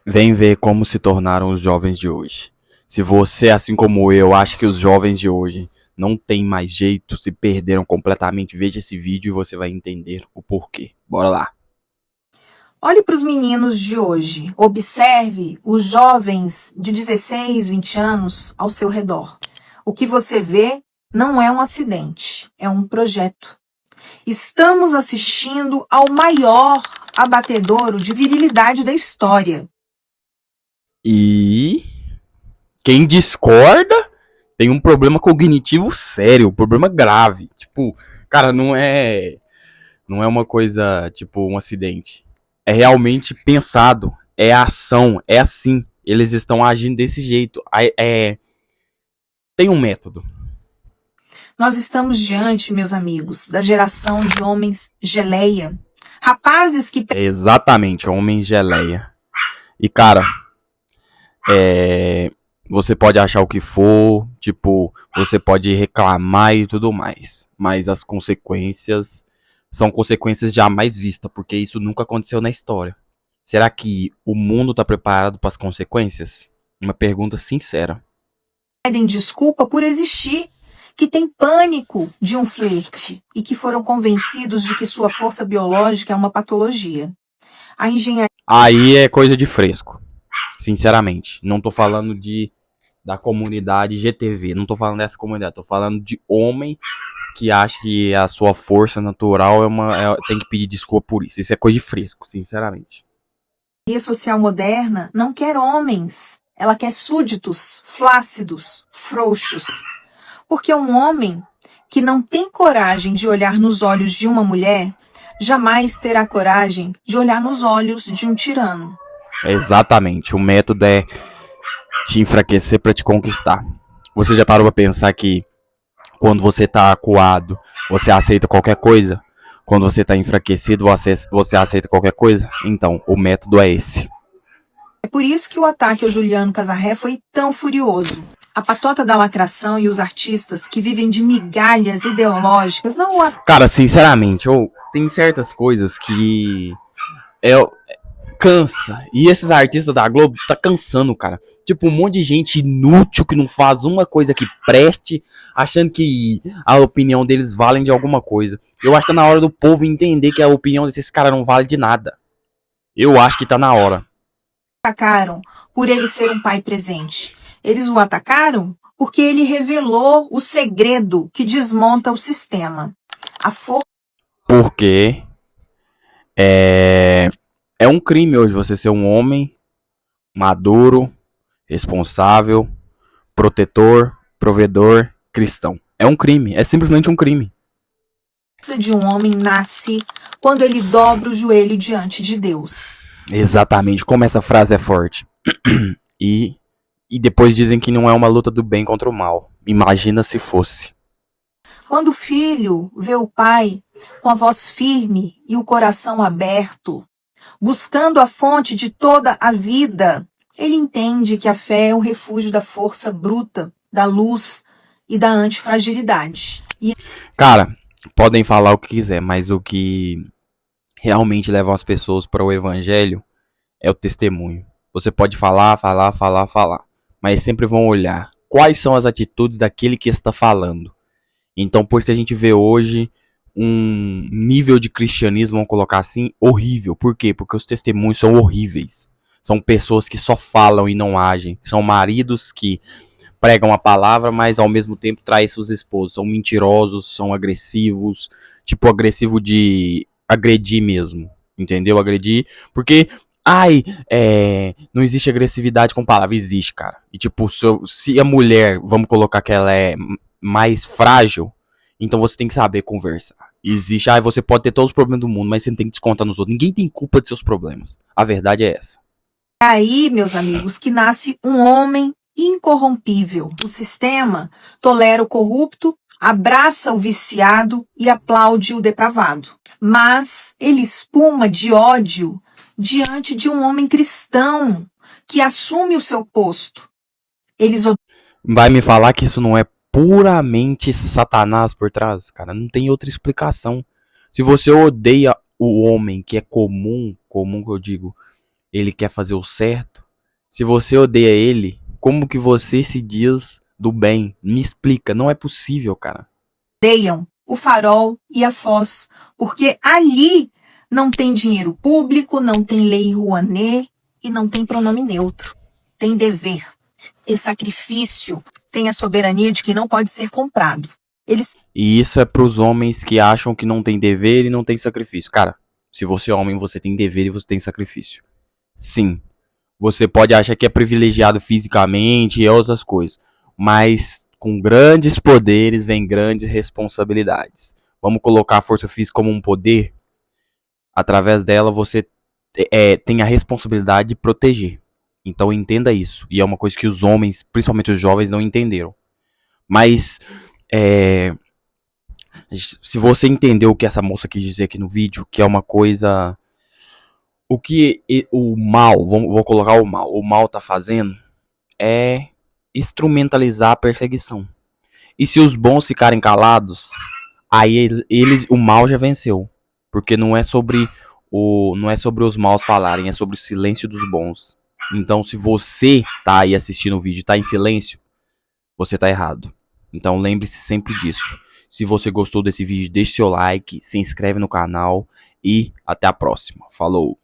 Vem ver como se tornaram os jovens de hoje. Se você, assim como eu, acha que os jovens de hoje não tem mais jeito, se perderam completamente, veja esse vídeo e você vai entender o porquê. Bora lá. Olhe para os meninos de hoje. Observe os jovens de 16, 20 anos ao seu redor. O que você vê não é um acidente, é um projeto. Estamos assistindo ao maior abatedouro de virilidade da história. E quem discorda tem um problema cognitivo sério, um problema grave. Tipo, cara, não é uma coisa, tipo, um acidente. É realmente pensado, é ação, é assim. Eles estão agindo desse jeito. Tem um método. Nós estamos diante, meus amigos, da geração de homens geleia. Rapazes que É exatamente, homem geleia. E, cara, você pode achar o que for, tipo, você pode reclamar e tudo mais. Mas as consequências são consequências jamais vistas, porque isso nunca aconteceu na história. Será que o mundo está preparado para as consequências? Uma pergunta sincera. pedem desculpa por existir, que têm pânico de um flerte e que foram convencidos de que sua força biológica é uma patologia. A engenharia Aí é coisa de fresco, sinceramente. Não tô falando da comunidade GTV, não tô falando dessa comunidade, tô falando de homem que acha que a sua força natural tem que pedir desculpa por isso. Isso é coisa de fresco, sinceramente. social moderna não quer homens, ela quer súditos, flácidos, frouxos. Porque um homem que não tem coragem de olhar nos olhos de uma mulher, jamais terá coragem de olhar nos olhos de um tirano. Exatamente. O método é te enfraquecer para te conquistar. Você já parou pra pensar que quando você tá acuado, você aceita qualquer coisa? Quando você tá enfraquecido, você aceita qualquer coisa? Então, o método é esse. É por isso que o ataque ao Juliano Casarré foi tão furioso. A patota da lacração e os artistas que vivem de migalhas ideológicas não o Cara, sinceramente, tem certas coisas que é, cansa. E esses artistas da Globo tá cansando, cara. Tipo, um monte de gente inútil que não faz uma coisa que preste, achando que a opinião deles valem de alguma coisa. Eu acho que tá na hora do povo entender que a opinião desses caras não vale de nada. Eu acho que tá na hora. atacaram por ele ser um pai presente. Eles o atacaram porque ele revelou o segredo que desmonta o sistema. A força Porque é um crime hoje você ser um homem maduro, responsável, protetor, provedor, cristão. É um crime, é simplesmente um crime. de um homem nasce quando ele dobra o joelho diante de Deus. Exatamente, como essa frase é forte. E depois dizem que não é uma luta do bem contra o mal. Imagina se fosse. Quando o filho vê o pai com a voz firme e o coração aberto, buscando a fonte de toda a vida, ele entende que a fé é o refúgio da força bruta, da luz e da antifragilidade. Cara, podem falar o que quiser, mas o que realmente leva as pessoas para o evangelho é o testemunho. Você pode falar, mas sempre vão olhar quais são as atitudes daquele que está falando. Então, por isso que a gente vê hoje um nível de cristianismo, vamos colocar assim, horrível. Por quê? Porque os testemunhos são horríveis. São pessoas que só falam e não agem. São maridos que pregam a palavra, mas ao mesmo tempo traem seus esposos. São mentirosos, são agressivos. Tipo, agressivo de agredir mesmo. Entendeu? Agredir. Porque, não existe agressividade com palavra. Existe, cara. E tipo, se a mulher, vamos colocar que ela é mais frágil, então você tem que saber conversar. Existe, você pode ter todos os problemas do mundo, mas você não tem que descontar nos outros. Ninguém tem culpa de seus problemas. A verdade é essa. É aí, meus amigos, que nasce um homem incorrompível. O sistema tolera o corrupto, abraça o viciado e aplaude o depravado. Mas ele espuma de ódio diante de um homem cristão que assume o seu posto. Eles Vai me falar que isso não é puramente Satanás por trás? Cara, não tem outra explicação. Se você odeia o homem que é comum que eu digo, ele quer fazer o certo. Se você odeia ele, como que você se diz do bem? Me explica, não é possível, cara. Odeiam o Farol e a Foz, porque ali não tem dinheiro público, não tem lei Rouanet e não tem pronome neutro. Tem dever, tem sacrifício, tem a soberania de que não pode ser comprado. Eles E isso é pros homens que acham que não tem dever e não tem sacrifício. Cara, se você é homem, você tem dever e você tem sacrifício. Sim, você pode achar que é privilegiado fisicamente e outras coisas, mas com grandes poderes vem grandes responsabilidades. Vamos colocar a força física como um poder? Através dela você tem a responsabilidade de proteger. Então entenda isso. E é uma coisa que os homens, principalmente os jovens, não entenderam. Mas é, se você entendeu o que essa moça quis dizer aqui no vídeo, que é uma coisa. O que o mal, vou colocar o mal tá fazendo é instrumentalizar a perseguição. E se os bons ficarem calados, aí o mal já venceu. Porque não é sobre os maus falarem, é sobre o silêncio dos bons. Então, se você tá aí assistindo o vídeo e tá em silêncio, você tá errado. Então, lembre-se sempre disso. Se você gostou desse vídeo, deixe seu like, se inscreve no canal e até a próxima. Falou!